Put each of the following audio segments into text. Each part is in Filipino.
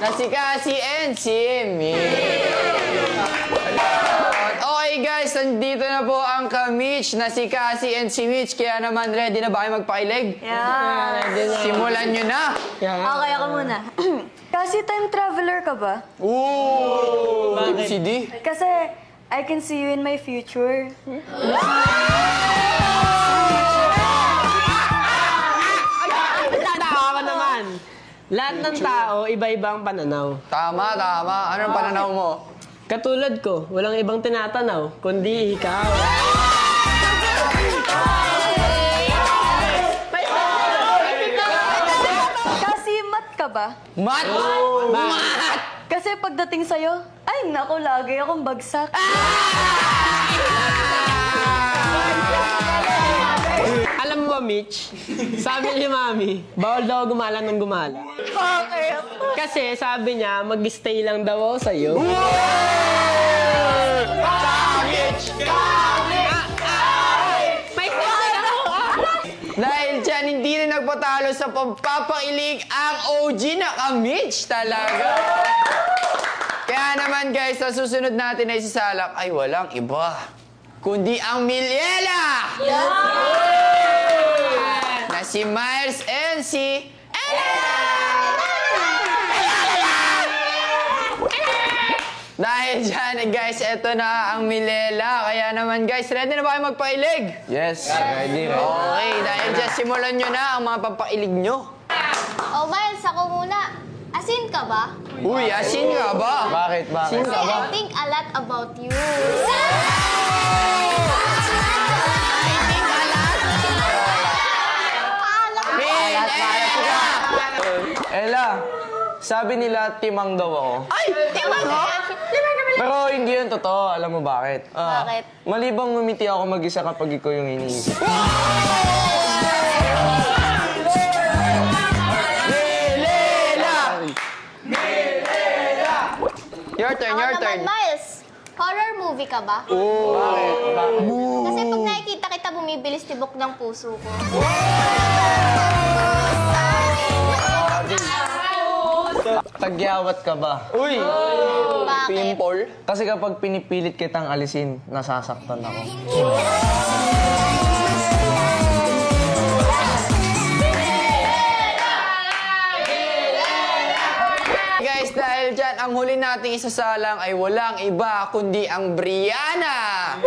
na si Cassie and si Mitch. Okay guys, nandito na po ang ka-Mitch na si Cassie and si Mitch. Kaya naman, ready na ba kayo magpakilig? Yeah. Simulan nyo na. Okay, ako muna. Kasi time traveler ka ba? Ooh! CD? Kasi I can see you in my future. Tama ka naman. Lahat ng tao, iba-iba ang pananaw. Tama, tama. Anong pananaw mo? Katulad ko, walang ibang tinatanaw, kundi ikaw. Kasi mat ka ba? Mat! Mat! Kasi pagdating sa'yo, ay naku, lagi akong bagsak. Alam mo ba, Mitch? Sabi ni Mami, bawal daw gumala ng gumala. Bakit? Kasi sabi niya, mag-stay lang daw ako sa'yo. Dahil dyan, hindi rin nagpatalo sa pagpapakilig ang OG na ka-Mitch talaga. Kaya naman guys, sa susunod natin na isisalak ay walang iba, kundi ang Miliela! Na si Miles and si Dahil dyan, guys, eto na ang Miliela. Kaya naman, guys, ready na ba kayo magpailig? Yes, ready. Okay, dahil dyan, simulan nyo na ang mga papailig nyo. Oh, Miles, ako muna. Asin ka ba? Uy, asin ka ba? Bakit? Asin ka ba? I think a lot about you. Ella, sabi nila timang daw ako. Ay! Timang ka? Pero hindi yun totoo. Alam mo bakit? Bakit? Mali bang ngumiti ako mag-isa kapag ikaw yung iniisip? Your turn, your Ako turn. naman, Miles. Horror movie ka ba? Bakit? Kasi pag nakikita kita, bumibilis tibok ng puso ko. Tagyawat ka ba? Uy! Bakit? Pimple? Kasi kapag pinipilit kitang alisin, nasasaktan ako. Guys, dahil dyan, ang huli nating isasalang ay walang iba kundi ang Brianna.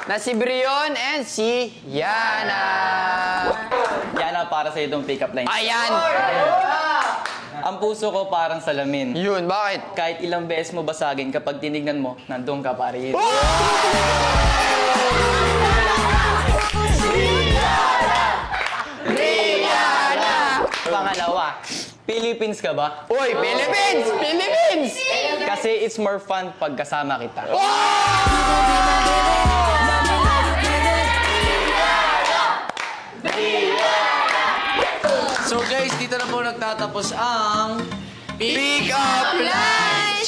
Na si Brion and si Yana. Yana, para sa itong pick-up line. Ayan! Ang puso ko parang salamin. Yun, bakit? Kahit ilang beses mo basagin, kapag tinignan mo, nandun ka pa rin. Brianna! Pangalawa, Philippines ka ba? Uy, Philippines! Philippines! Kasi it's more fun pag kasama kita. So guys, dito na po nagtatapos ang Pick up line!